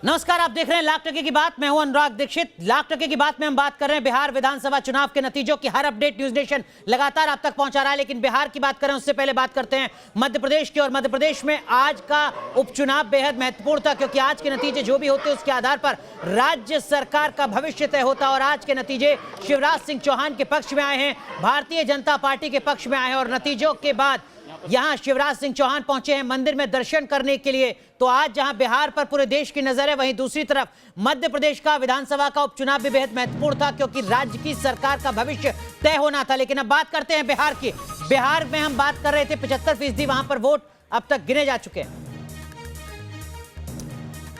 नमस्कार, आप देख रहे हैं लाख टके की बात। मैं हूं अनुराग दीक्षित। लाख टके की बात में हम बात कर रहे हैं बिहार विधानसभा चुनाव के नतीजों की। हर अपडेट न्यूज नेशन लगातार आप तक पहुंचा रहा है, लेकिन बिहार की बात करें उससे पहले बात करते हैं मध्य प्रदेश की। और मध्य प्रदेश में आज का उपचुनाव बेहद महत्वपूर्ण था, क्योंकि आज के नतीजे जो भी होते हैं उसके आधार पर राज्य सरकार का भविष्य तय होता है। और आज के नतीजे शिवराज सिंह चौहान के पक्ष में आए हैं, भारतीय जनता पार्टी के पक्ष में आए हैं। और नतीजों के बाद यहां शिवराज सिंह चौहान पहुंचे हैं मंदिर में दर्शन करने के लिए। तो आज जहां बिहार पर पूरे देश की नजर है, वहीं दूसरी तरफ मध्य प्रदेश का विधानसभा का उपचुनाव भी बेहद महत्वपूर्ण था, क्योंकि राज्य की सरकार का भविष्य तय होना था। लेकिन अब बात करते हैं बिहार की। बिहार में हम बात कर रहे थे 75% वहां पर वोट अब तक गिने जा चुके हैं।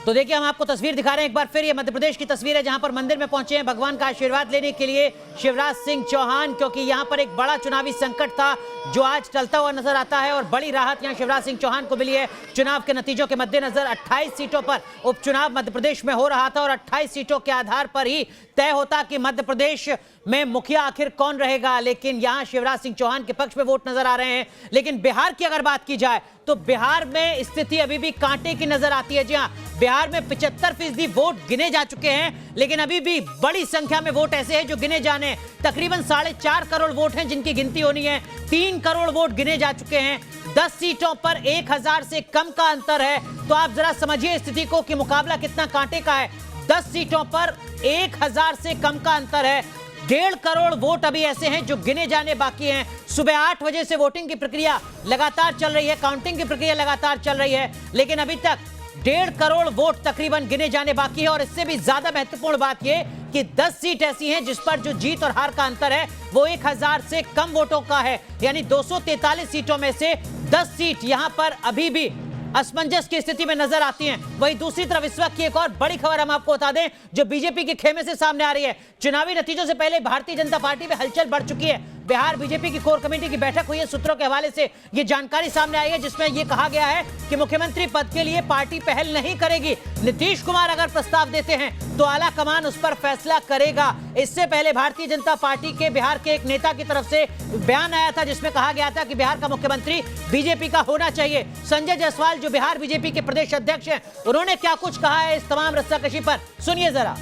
तो देखिए, हम आपको तस्वीर दिखा रहे हैं एक बार फिर। ये मध्य प्रदेश की तस्वीर है, जहां पर मंदिर में पहुंचे हैं भगवान का आशीर्वाद लेने के लिए शिवराज सिंह चौहान, क्योंकि यहां पर एक बड़ा चुनावी संकट था जो आज टलता हुआ नजर आता है। और बड़ी राहत यहां शिवराज सिंह चौहान को मिली है चुनाव के नतीजों के मद्देनजर। 28 सीटों पर उपचुनाव मध्य प्रदेश में हो रहा था, और 28 सीटों के आधार पर ही तय होता कि मध्य प्रदेश में मुखिया आखिर कौन रहेगा। लेकिन यहां शिवराज सिंह चौहान के पक्ष में वोट नजर आ रहे हैं। लेकिन बिहार की अगर बात की जाए तो बिहार में स्थिति अभी भी कांटे की नजर आती है। जी हां, बिहार में 75% वोट गिने जा चुके हैं, लेकिन अभी भी बड़ी संख्या में वोट ऐसे हैं जो गिने जाने हैं। तकरीबन 4.5 करोड़ वोट हैं जिनकी गिनती होनी है। 3 करोड़ वोट गिने जा चुके हैं। 10 सीटों पर 1000 से कम का अंतर है। तो आप जरा समझिए स्थिति को कि मुकाबला कितना कांटे का है। 10 सीटों पर 1000 से कम का अंतर है। 1.5 करोड़ वोट अभी ऐसे हैं जो गिने जाने बाकी हैं। सुबह 8 बजे से वोटिंग की प्रक्रिया लगातार चल रही है, काउंटिंग की प्रक्रिया लगातार चल रही है, लेकिन अभी तक 1.5 करोड़ वोट तकरीबन गिने जाने बाकी है। और इससे भी ज्यादा महत्वपूर्ण बात यह कि 10 सीट ऐसी हैं जिस पर जो जीत और हार का अंतर है वो 1000 से कम वोटों का है। यानी 243 सीटों में से 10 सीट यहां पर अभी भी असमंजस की स्थिति में नजर आती हैं। वहीं दूसरी तरफ इस वक्त की एक और बड़ी खबर हम आपको बता दें, जो बीजेपी के खेमे से सामने आ रही है। चुनावी नतीजों से पहले भारतीय जनता पार्टी में हलचल बढ़ चुकी है। बिहार बीजेपी की कोर कमेटी की बैठक हुई है। सूत्रों के हवाले से यह जानकारी सामने आई है, जिसमें यह कहा गया है कि मुख्यमंत्री पद के लिए पार्टी पहल नहीं करेगी। नीतीश कुमार अगर प्रस्ताव देते हैं तो आला कमान उस पर फैसला करेगा। इससे पहले भारतीय जनता पार्टी के बिहार के एक नेता की तरफ से बयान आया था, जिसमें कहा गया था कि बिहार का मुख्यमंत्री बीजेपी का होना चाहिए। संजय जायसवाल जो बिहार बीजेपी के प्रदेश अध्यक्ष हैं, उन्होंने क्या कुछ कहा है इस तमाम रस्साकशी पर, सुनिए जरा।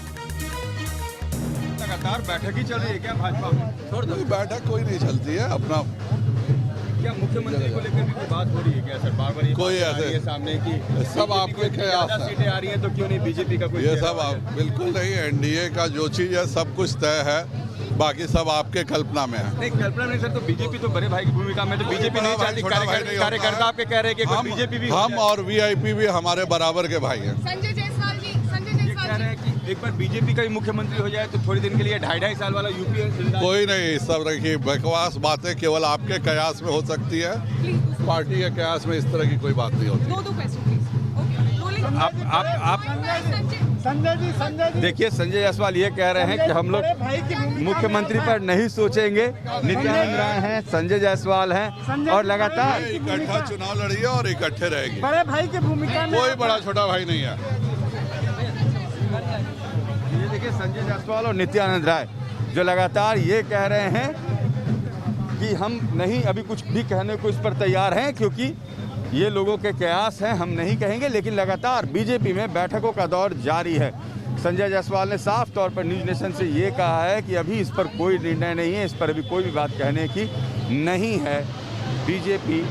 लगातार बैठक ही चल रही है क्या भाजपा में? बैठक कोई नहीं चलती है अपना। क्या मुख्यमंत्री को लेकर भी कोई बात हो रही है क्या सर? बार-बार कोई ऐसे सामने की सब आपके कयास है। सीटें आ रही हैं तो क्यों नहीं बीजेपी का कोई? ये सब बिल्कुल नहीं। एनडीए का जो चीज है सब कुछ तय है, बाकी सब आपके कल्पना में है। नहीं, कल्पना नहीं सर। तो बीजेपी तो बड़े भाई की भूमिका में, तो बीजेपी नहीं चाहती। कार्यकर्ता आपके कह रहे हैं कि बीजेपी भी, हम और वीआईपी भी हमारे बराबर के भाई हैं। संजय जायसवाल जी कह रहे हैं कि एक बार बीजेपी का ही मुख्यमंत्री हो जाए तो थोड़ी दिन के लिए 2.5 साल वाला यूपी। कोई नहीं, इस सब की बकवास बातें केवल आपके कयास में हो सकती है। पार्टी के कयास में इस तरह की कोई बात नहीं होती। आप संजय जी देखिए, संजय जायसवाल ये कह रहे हैं कि हम लोग मुख्यमंत्री पर नहीं सोचेंगे। नित्यानंद राय हैं, संजय जायसवाल हैं, और लगातार इकट्ठा चुनाव लड़िए और इकट्ठे रहेगी। बड़े भाई की भूमिका में कोई बड़ा छोटा भाई नहीं है। ये देखिए, संजय जायसवाल और नित्यानंद राय जो लगातार ये कह रहे हैं कि हम नहीं अभी कुछ भी कहने को इस पर तैयार हैं, क्योंकि ये लोगों के कयास हैं, हम नहीं कहेंगे। लेकिन लगातार बीजेपी में बैठकों का दौर जारी है। संजय जायसवाल ने साफ तौर पर न्यूज नेशन से ये कहा है कि अभी इस पर कोई निर्णय नहीं है, इस पर अभी कोई भी बात कहने की नहीं है। बीजेपी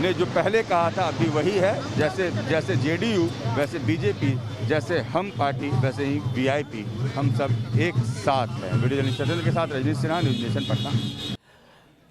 ने जो पहले कहा था अभी वही है। जैसे जेडीयू वैसे बीजेपी, जैसे हम पार्टी वैसे ही वीआईपी, हम सब एक साथ हैं। वीडियो जर्नलिस्ट चैनल के साथ रजनीश सिन्हा, न्यूज नेशन पटना।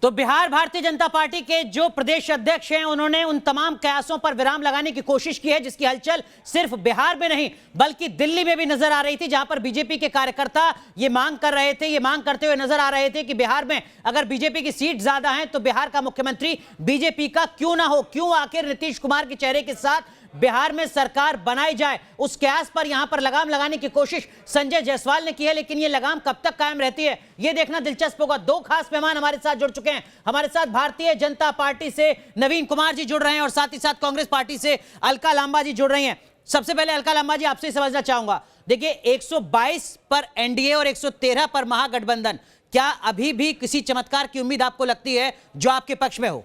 तो बिहार भारतीय जनता पार्टी के जो प्रदेश अध्यक्ष हैं, उन्होंने उन तमाम कयासों पर विराम लगाने की कोशिश की है, जिसकी हलचल सिर्फ बिहार में नहीं बल्कि दिल्ली में भी नजर आ रही थी, जहां पर बीजेपी के कार्यकर्ता ये मांग कर रहे थे, ये मांग करते हुए नजर आ रहे थे कि बिहार में अगर बीजेपी की सीट ज्यादा है तो बिहार का मुख्यमंत्री बीजेपी का क्यों ना हो, क्यों आखिर नीतीश कुमार के चेहरे के साथ बिहार में सरकार बनाई जाए। उस कयास पर यहां पर लगाम लगाने की कोशिश संजय जायसवाल ने की है, लेकिन यह लगाम कब तक कायम रहती है यह देखना दिलचस्प होगा। 2 खास मेहमान हमारे साथ जुड़ चुके हैं। हमारे साथ भारतीय जनता पार्टी से नवीन कुमार जी जुड़ रहे हैं, और साथ ही साथ कांग्रेस पार्टी से अलका लांबा जी जुड़ रही हैं। सबसे पहले अलका लांबा जी, आपसे समझना चाहूंगा, देखिए 122 पर एनडीए और 113 पर महागठबंधन, क्या अभी भी किसी चमत्कार की उम्मीद आपको लगती है जो आपके पक्ष में हो?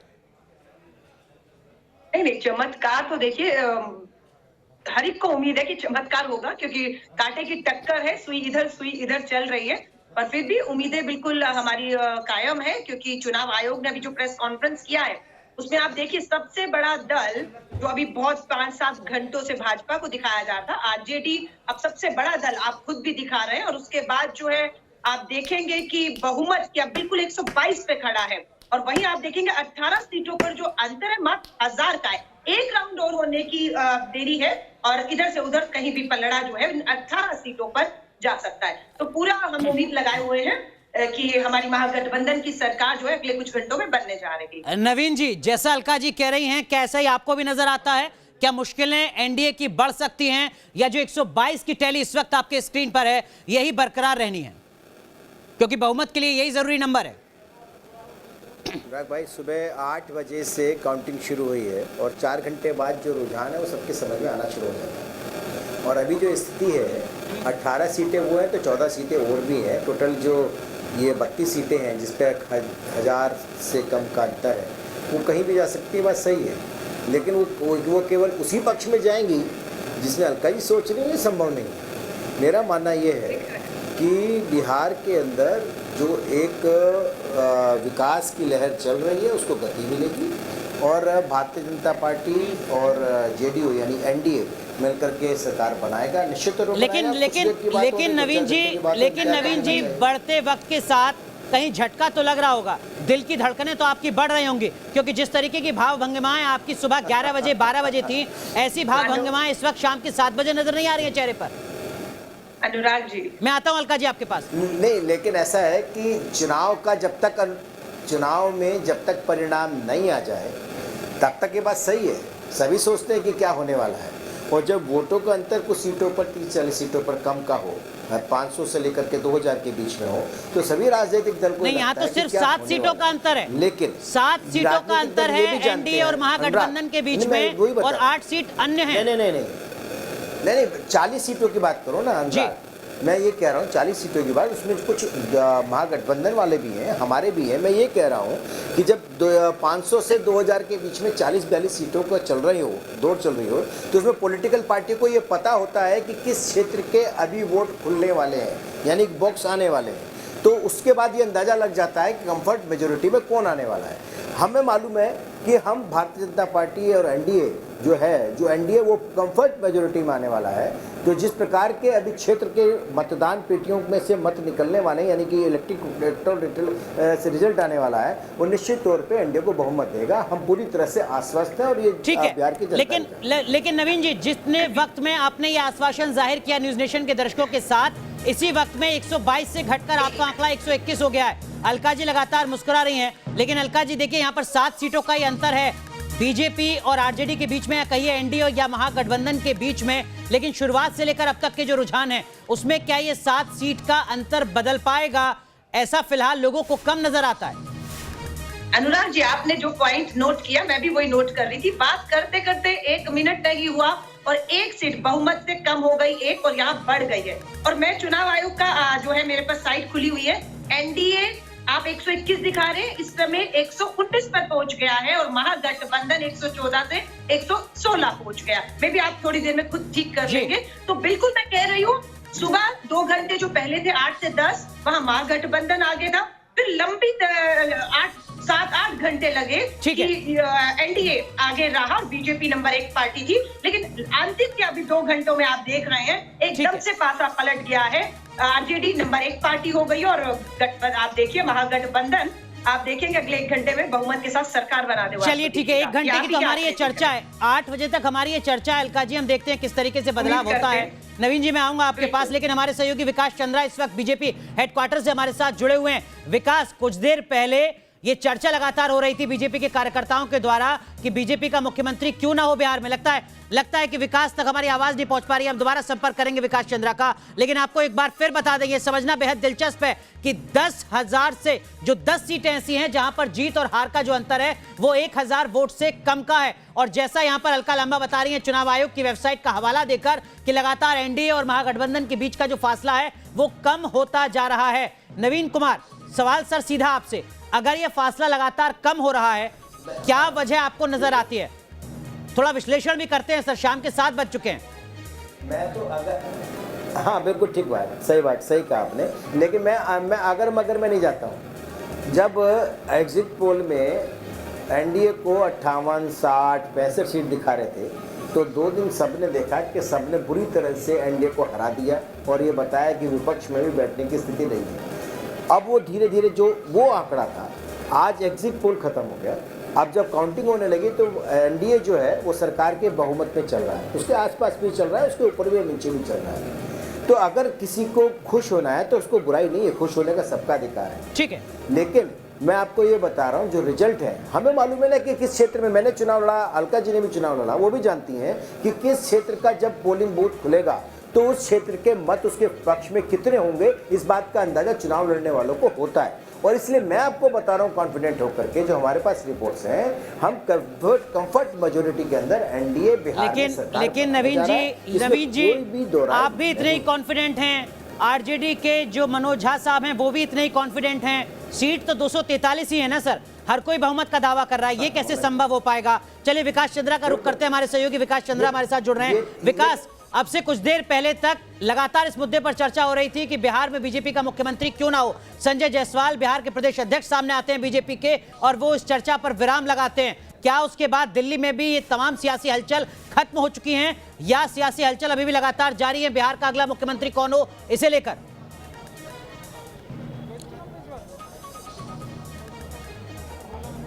नहीं, चमत्कार तो देखिए हर एक को उम्मीद है कि चमत्कार होगा, क्योंकि कांटे की टक्कर है, सुई इधर चल रही है, पर फिर भी उम्मीदें बिल्कुल हमारी कायम है, क्योंकि चुनाव आयोग ने अभी जो प्रेस कॉन्फ्रेंस किया है उसमें आप देखिए सबसे बड़ा दल जो अभी बहुत 5-7 घंटों से भाजपा को दिखाया जा रहा था, आरजेडी अब सबसे बड़ा दल आप खुद भी दिखा रहे हैं, और उसके बाद जो है आप देखेंगे कि बहुमत क्या बिल्कुल 122 पे खड़ा है, और वहीं आप देखेंगे 18 सीटों पर जो अंतर है मात्र 1000 का है, एक राउंड और होने की देरी है, और इधर से उधर कहीं भी पलड़ा जो है 18 सीटों पर जा सकता है। तो पूरा हम उम्मीद लगाए हुए हैं कि हमारी महागठबंधन की सरकार जो है अगले कुछ घंटों में बनने जा रही है। नवीन जी, जैसा अलका जी कह रही हैं, कैसा ही आपको भी नजर आता है? क्या मुश्किलें एनडीए की बढ़ सकती हैं, या जो 122 की टैली इस वक्त आपके स्क्रीन पर है यही बरकरार रहनी है, क्योंकि बहुमत के लिए यही जरूरी नंबर है? भाई सुबह 8 बजे से काउंटिंग शुरू हुई है, और 4 घंटे बाद जो रुझान है वो सबके समझ में आना शुरू हो जाता है। और अभी जो स्थिति है 18 सीटें वो हैं, तो 14 सीटें और भी हैं। टोटल जो ये 32 सीटें हैं जिस पर 1000 से कम का अंतर है, वो कहीं भी जा सकती है, बात सही है, लेकिन वो केवल उसी पक्ष में जाएंगी जिसमें अलका जी सोच रही है, ये संभव नहीं है। मेरा मानना ये है कि बिहार के अंदर जो एक विकास की लहर चल रही है उसको गति मिलेगी, और भारतीय जनता पार्टी और जेडीयू यानी एनडीए मिलकर के सरकार बनाएगा, निश्चित रूप से। लेकिन नवीन जी बढ़ते वक्त के साथ कहीं झटका तो लग रहा होगा, दिल की धड़कनें तो आपकी बढ़ रही होंगी, क्योंकि जिस तरीके की भाव भंगिमाएं आपकी सुबह 11 बजे 12 बजे थी, ऐसी भाव भंगिमाएं इस वक्त शाम के 7 बजे नजर नहीं आ रही है चेहरे पर। अनुराग जी, मैं आता हूं अलका जी आपके पास। नहीं, लेकिन ऐसा है कि चुनाव में जब तक परिणाम नहीं आ जाए तब तक ये बात सही है, सभी सोचते हैं कि क्या होने वाला है, और जब वोटों का अंतर कुछ सीटों पर 30-40 सीटों पर कम का हो, 500 से लेकर के 2000 के बीच में हो, तो सभी राजनीतिक दल को नहीं, यहाँ तो सिर्फ 7 सीटों का अंतर है, लेकिन 7 सीटों का अंतर है एनडीए और महागठबंधन के बीच में, और 8 सीट अन्य हैं। नहीं, 40 सीटों की बात करो ना जी, मैं ये कह रहा हूँ 40 सीटों की बात, उसमें कुछ महागठबंधन वाले भी हैं, हमारे भी हैं। मैं ये कह रहा हूँ कि जब 500 से 2000 के बीच में 40-42 सीटों का दौड़ चल रही हो, तो उसमें पॉलिटिकल पार्टी को ये पता होता है कि किस क्षेत्र के अभी वोट खुलने वाले हैं, यानी बॉक्स आने वाले हैं, तो उसके बाद ये अंदाज़ा लग जाता है कि कंफर्ट मेजोरिटी में कौन आने वाला है। हमें मालूम है कि हम भारतीय जनता पार्टी और एनडीए जो एनडीए वो कंफर्ट मेजोरिटी में आने वाला है। तो जिस प्रकार के अभी क्षेत्र के मतदान पेटियों में से मत निकलने वाले हैं, यानी कि इलेक्ट्रॉनिक से रिजल्ट आने वाला है, वो निश्चित तौर पे एनडीए को बहुमत देगा। हम पूरी तरह से आश्वस्त हैं, और ये ठीक है। बिहार की जनता लेकिन नवीन जी, जितने वक्त में आपने ये आश्वासन जाहिर किया न्यूज नेशन के दर्शकों के साथ, इसी वक्त में 122 से घटकर आपका आंकड़ा 121 हो गया है। अलका जी लगातार मुस्कुरा रही हैं, लेकिन अलका जी देखिए यहाँ पर 7 सीटों का ही अंतर है बीजेपी और आरजेडी के बीच में, या कहिए एनडीए या महागठबंधन के बीच में। लेकिन शुरुआत से लेकर अब तक के जो रुझान है उसमें क्या ये 7 सीट का अंतर बदल पाएगा? ऐसा फिलहाल लोगों को कम नजर आता है। अनुराग जी, आपने जो पॉइंट नोट किया मैं भी वही नोट कर रही थी। बात करते करते 1 मिनट नहीं हुआ और 1 सीट बहुमत से कम हो गई, 1, और यहाँ बढ़ गई है। और मैं चुनाव आयोग का जो है मेरे पास साइट खुली हुई है, एनडीए आप 121 दिखा रहे हैं, इस समय 119 पर पहुंच गया है, और महागठबंधन 114 से 116 पहुंच गया। मैं भी आप थोड़ी देर में खुद ठीक कर लेंगे। तो बिल्कुल मैं कह रही हूँ, सुबह 2 घंटे जो पहले थे 8 से 10, वहाँ महागठबंधन आगे था, फिर लंबी 7-8 घंटे लगे कि एनडीए आगे रहा, और बीजेपी नंबर 1 पार्टी थी। लेकिन अंतिम के अभी 2 घंटों में आप देख रहे हैं एकदम से पासा पलट गया है, आरजेडी नंबर 1 पार्टी हो गई, और आप देखिए महागठबंधन आप देखेंगे अगले 1 घंटे में बहुमत के साथ सरकार बना देगा। चलिए ठीक है, 1 घंटे की तो हमारी ये चर्चा है, 8 बजे तक हमारी ये चर्चा है। अलका जी, हम देखते हैं किस तरीके से बदलाव होता है। नवीन जी, मैं आऊंगा आपके पास, लेकिन हमारे सहयोगी विकास चंद्रा इस वक्त बीजेपी हेडक्वार्टर से हमारे साथ जुड़े हुए हैं। विकास, कुछ देर पहले ये चर्चा लगातार हो रही थी बीजेपी के कार्यकर्ताओं के द्वारा कि बीजेपी का मुख्यमंत्री क्यों ना हो बिहार में। लगता है कि विकास तक हमारी आवाज नहीं पहुंच पा रही है। हम दोबारा संपर्क करेंगे विकास चंद्रा का, लेकिन आपको एक बार फिर बता दें, ये समझना बेहद दिलचस्प है कि 10,000 से जो 10 सीटें ऐसी हैं जहां पर जीत और हार का जो अंतर है वो 1,000 वोट से कम का है। और जैसा यहां पर अलका लांबा बता रही है चुनाव आयोग की वेबसाइट का हवाला देकर कि लगातार एनडीए और महागठबंधन के बीच का जो फासला है वो कम होता जा रहा है। नवीन कुमार, सवाल सर सीधा आपसे, अगर ये फासला लगातार कम हो रहा है, क्या वजह आपको नजर आती है? थोड़ा विश्लेषण भी करते हैं सर, शाम के 7 बज चुके हैं। मैं तो अगर हाँ बिल्कुल ठीक बात, सही कहा आपने, लेकिन मैं अगर मगर में नहीं जाता हूँ। जब एग्जिट पोल में एनडीए को 58, 60, 65 सीट दिखा रहे थे तो 2 दिन सबने देखा कि सबने बुरी तरह से एनडीए को हरा दिया और ये बताया कि विपक्ष में भी बैठने की स्थिति नहीं है। अब वो धीरे धीरे जो वो आंकड़ा था, आज एग्जिट पोल खत्म हो गया। अब जब काउंटिंग होने लगी तो एनडीए जो है वो सरकार के बहुमत में चल रहा है, उसके आसपास भी चल रहा है, उसके ऊपर भी नीचे भी चल रहा है। तो अगर किसी को खुश होना है तो उसको बुराई नहीं है, खुश होने का सबका अधिकार है, ठीक है। लेकिन मैं आपको ये बता रहा हूँ जो रिजल्ट है, हमें मालूम है ना कि किस क्षेत्र में मैंने चुनाव लड़ा, अलका जी ने भी चुनाव लड़ा, वो भी जानती हैं कि किस क्षेत्र का जब पोलिंग बूथ खुलेगा तो उस क्षेत्र के मत उसके पक्ष में कितने होंगे, इस बात का अंदाजा चुनाव लड़ने वालों को होता है। और इसलिए मैं आपको बता रहा हूँ कॉन्फिडेंट होकर के, जो हमारे पास रिपोर्ट्स हैं, हम कंफर्ट मेजोरिटी के अंदर एनडीए बिहार में सरकार लेकिन नवीन जी आप भी इतने ही कॉन्फिडेंट हैं, आरजेडी के जो मनोज झा साहब हैं वो भी इतने ही कॉन्फिडेंट हैं। सीट तो 243 ही है ना सर, हर कोई बहुमत का दावा कर रहा है, ये कैसे संभव हो पाएगा? चलिए विकास चंद्रा का रुख करते हैं, हमारे सहयोगी विकास चंद्रा हमारे साथ जुड़ रहे हैं। विकास, अब से कुछ देर पहले तक लगातार इस मुद्दे पर चर्चा हो रही थी कि बिहार में बीजेपी का मुख्यमंत्री क्यों ना हो। संजय जायसवाल बिहार के प्रदेश अध्यक्ष सामने आते हैं बीजेपी के और वो इस चर्चा पर विराम लगाते हैं। क्या उसके बाद दिल्ली में भी ये तमाम सियासी हलचल खत्म हो चुकी हैं या सियासी हलचल अभी भी लगातार जारी है बिहार का अगला मुख्यमंत्री कौन हो इसे लेकर?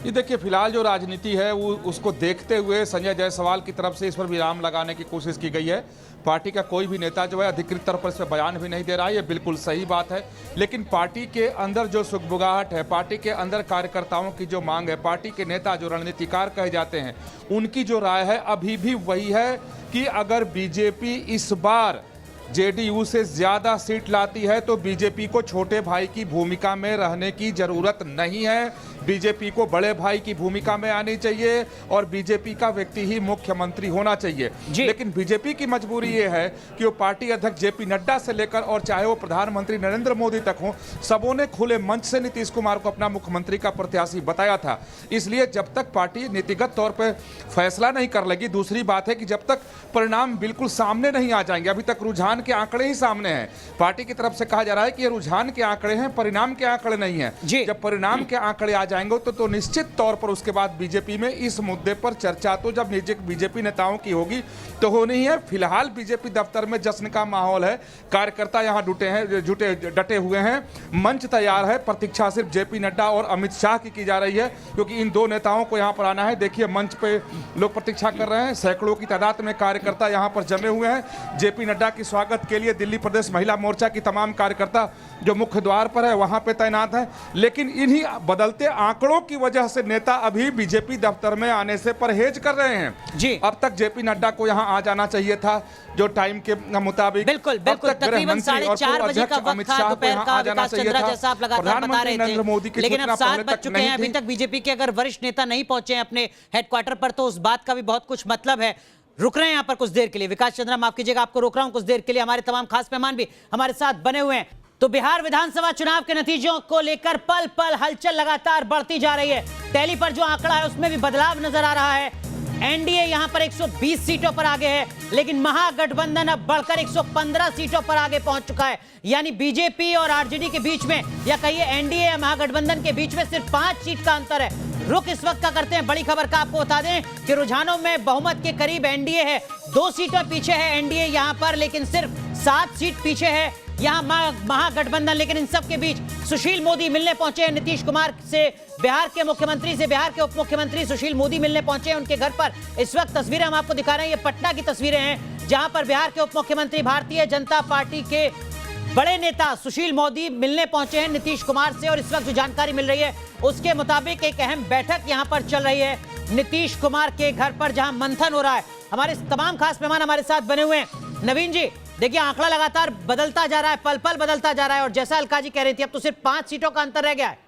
ये देखिए, फिलहाल जो राजनीति है वो उसको देखते हुए संजय जायसवाल की तरफ से इस पर विराम लगाने की कोशिश की गई है। पार्टी का कोई भी नेता जो है अधिकृत तौर पर इस पर बयान भी नहीं दे रहा है, ये बिल्कुल सही बात है। लेकिन पार्टी के अंदर जो सुगबुगाहट है, पार्टी के अंदर कार्यकर्ताओं की जो मांग है, पार्टी के नेता जो रणनीतिकार कहे जाते हैं, उनकी जो राय है अभी भी वही है कि अगर बीजेपी इस बार जेडीयू से ज्यादा सीट लाती है तो बीजेपी को छोटे भाई की भूमिका में रहने की जरूरत नहीं है, बीजेपी को बड़े भाई की भूमिका में आनी चाहिए और बीजेपी का व्यक्ति ही मुख्यमंत्री होना चाहिए। लेकिन बीजेपी की मजबूरी ये है कि वो पार्टी अध्यक्ष जेपी नड्डा से लेकर और चाहे वो प्रधानमंत्री नरेंद्र मोदी तक हो, सबों ने खुले मंच से नीतीश कुमार को अपना मुख्यमंत्री का प्रत्याशी बताया था। इसलिए जब तक पार्टी नीतिगत तौर पर फैसला नहीं कर लेगी, दूसरी बात है कि जब तक परिणाम बिल्कुल सामने नहीं आ जाएंगे, अभी तक रुझान के आंकड़े ही सामने हैं, पार्टी की तरफ से कहा जा रहा है कि ये रुझान के आंकड़े हैं, परिणाम के आंकड़े नहीं है। जब परिणाम के आंकड़े आ जाएंगे तो निश्चित तौर पर उसके बाद बीजेपी में इस मुद्दे पर चर्चा तो जब बीजेपी नेताओं की होगी तो होनी है। फिलहाल बीजेपी दफ्तर में जश्न का माहौल है, कार्यकर्ता यहां डटे हुए हैं, मंच तैयार है, प्रतीक्षा सिर्फ जेपी नड्डा और अमित शाह की जा रही है क्योंकि इन दो नेताओं को यहां पर आना है। देखिए मंच पे लोग प्रतीक्षा कर रहे हैं, सैकड़ों की तादाद में कार्यकर्ता यहां पर जमे हुए हैं। जेपी नड्डा की स्वागत के लिए दिल्ली प्रदेश महिला मोर्चा की तमाम कार्यकर्ता जो मुख्य द्वार पर है वहां पे तैनात है। लेकिन इन्हीं बदलते आंकड़ों की वजह से नेता अभी बीजेपी दफ्तर में आने से परहेज कर रहे हैं। जी अब तक जेपी नड्डा को यहां आ जाना चाहिए था जो टाइम के मुताबिक। बिल्कुल तकरीबन 4:30 बजे का वक्त था दोपहर का, विकास चंद्रा जैसा आप लगातार बता रहे थे। लेकिन अब 7 बज चुके हैं, अभी तक बीजेपी के अगर वरिष्ठ नेता नहीं पहुंचे हैं अपने हेडक्वार्टर पर तो उस बात का भी बहुत कुछ मतलब है। रुक रहे हैं यहाँ पर कुछ देर के लिए। विकास चंद्रा माफ कीजिएगा, आपको रोक रहा हूं कुछ देर के लिए, हमारे तमाम खास मेहमान भी हमारे साथ बने हुए हैं। तो बिहार विधानसभा चुनाव के नतीजों को लेकर पल पल हलचल लगातार बढ़ती जा रही है। टैली पर जो आंकड़ा है उसमें भी बदलाव नजर आ रहा है। एनडीए यहां पर 120 सीटों पर आगे है, लेकिन महागठबंधन अब बढ़कर 115 सीटों पर आगे पहुंच चुका है। यानी बीजेपी और आरजेडी के बीच में या कहिए एनडीए या महागठबंधन के बीच में सिर्फ 5 सीट का अंतर है। रुक इस वक्त का करते हैं बड़ी खबर का, आपको बता दें कि रुझानों में बहुमत के करीब एनडीए है, 2 सीटों पीछे है एनडीए यहां पर, लेकिन सिर्फ 7 सीट पीछे है यहां महागठबंधन। लेकिन इन सब के बीच सुशील मोदी मिलने पहुंचे हैं नीतीश कुमार से, बिहार के मुख्यमंत्री से, बिहार के उप मुख्यमंत्री सुशील मोदी मिलने पहुंचे हैं उनके घर पर। इस वक्त तस्वीरें हम आपको दिखा रहे हैं, ये पटना की तस्वीरें हैं जहां पर बिहार के उप मुख्यमंत्री भारतीय जनता पार्टी के बड़े नेता सुशील मोदी मिलने पहुंचे हैं नीतीश कुमार से। और इस वक्त जो जानकारी मिल रही है उसके मुताबिक एक अहम बैठक यहां पर चल रही है नीतीश कुमार के घर पर, जहां मंथन हो रहा है। हमारे तमाम खास मेहमान हमारे साथ बने हुए हैं। नवीन जी देखिए, आंकड़ा लगातार बदलता जा रहा है, पल पल बदलता जा रहा है और जैसा अलका जी कह रही थी अब तो सिर्फ 5 सीटों का अंतर रह गया है।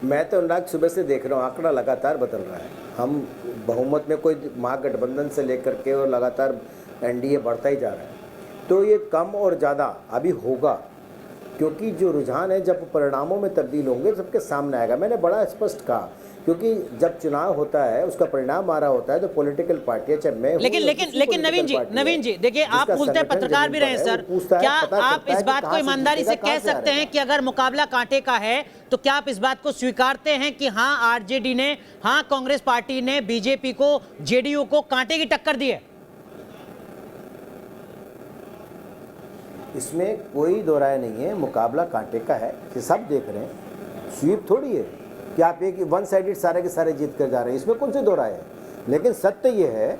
मैं तो अनुराग सुबह से देख रहा हूँ आंकड़ा लगातार बदल रहा है। हम बहुमत में कोई महागठबंधन से लेकर के और लगातार एनडीए बढ़ता ही जा रहा है, तो ये कम और ज़्यादा अभी होगा क्योंकि जो रुझान है जब परिणामों में तब्दील होंगे सबके सामने आएगा। मैंने बड़ा स्पष्ट कहा क्योंकि जब चुनाव होता है उसका परिणाम आ रहा होता है तो पॉलिटिकल पार्टी, चाहे मैं हूं लेकिन या लेकिन दूसरी लेकिन political party नवीन जी देखिए, आप जिसका पूछते हैं, संगठन पत्रकार भी जमीन रहे पर है, सर, वो पूछता है, क्या पता आप करता है इस कि बात को कहाँ से ईमानदारी से जीतेगा, कह कहाँ से सकते हैं हारेगा। कि अगर मुकाबला कांटे का है तो क्या आप इस बात को स्वीकारते हैं कि हाँ आरजेडी ने, हाँ कांग्रेस पार्टी ने बीजेपी को, जेडीयू को कांटे की टक्कर दी है? इसमें कोई दो राय नहीं है, मुकाबला कांटे का है, ये सब देख रहे हैं, स्वीप थोड़ी है कि आप एक वन साइडेड सारे के सारे जीत कर जा रहे हैं, इसमें कौन से दो राय है। लेकिन सत्य ये है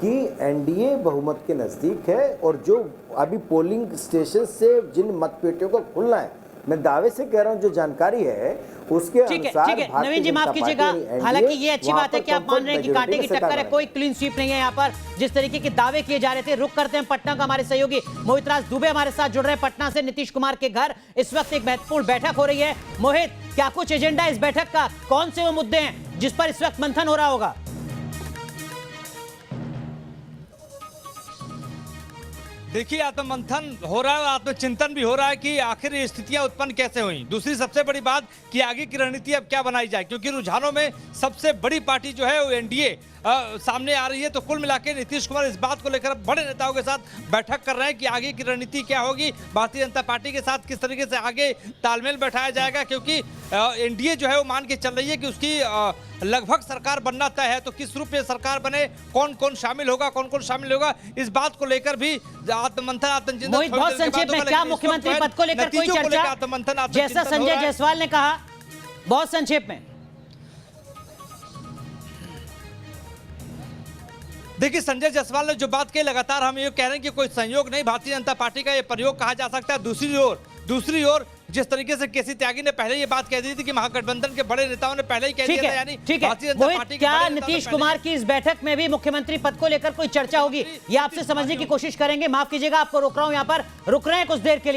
कि एनडीए बहुमत के नज़दीक है और जो अभी पोलिंग स्टेशन से जिन मतपेटियों को खुलना है, मैं दावे से कह रहा हूं, जो जानकारी है उसके ठीक अनुसार है नवीन जी, माफ कीजिएगा, हालांकि ये अच्छी बात है कि आप मान रहे हैं कि कांटे की टक्कर है, कोई क्लीन स्वीप नहीं है यहाँ पर जिस तरीके के दावे किए जा रहे थे। रुक करते हैं पटना का, हमारे सहयोगी मोहित राज दुबे हमारे साथ जुड़ रहे हैं पटना से, नीतीश कुमार के घर इस वक्त एक महत्वपूर्ण बैठक हो रही है। मोहित, क्या कुछ एजेंडा इस बैठक का, कौन से वो मुद्दे हैं जिस पर इस वक्त मंथन हो रहा होगा? देखिए, आत्ममंथन हो रहा है और आत्मचिंतन भी हो रहा है कि आखिर ये स्थितियां उत्पन्न कैसे हुई। दूसरी सबसे बड़ी बात कि आगे की रणनीति अब क्या बनाई जाए, क्योंकि रुझानों में सबसे बड़ी पार्टी जो है वो एनडीए सामने आ रही है। तो कुल मिलाकर नीतीश कुमार इस बात को लेकर बड़े नेताओं के साथ बैठक कर रहे हैं कि आगे की रणनीति क्या होगी, भारतीय जनता पार्टी के साथ किस तरीके से आगे तालमेल बैठाया जाएगा। क्योंकि एनडीए जो है वो मान के चल रही है कि उसकी लगभग सरकार बनना तय है, तो किस रूप में सरकार बने, कौन कौन शामिल होगा, कौन कौन शामिल होगा, इस बात को लेकर भी आत्ममंथन, आत्मचिंतन। मोहित, बहुत संक्षेप में, क्या मुख्यमंत्री पद को लेकर कोई चर्चा, जैसा संजय जायसवाल ने कहा, बहुत संक्षेप में? देखिए, संजय जायसवाल ने जो बात कही, लगातार हम ये कह रहे हैं कि कोई संयोग नहीं, भारतीय जनता पार्टी का ये प्रयोग कहा जा सकता है। दूसरी ओर जिस तरीके से केसी त्यागी ने पहले ये बात कह दी थी कि महागठबंधन के बड़े नेताओं ने पहले ही कह दिया था, यानी भारतीय जनता पार्टी के क्या नीतीश कुमार की इस बैठक में भी मुख्यमंत्री पद को लेकर कोई चर्चा होगी, ये आपसे समझने की कोशिश करेंगे। माफ कीजिएगा, आपको रोक रहा हूं, यहां पर रुक रहे हैं कुछ देर के लिए।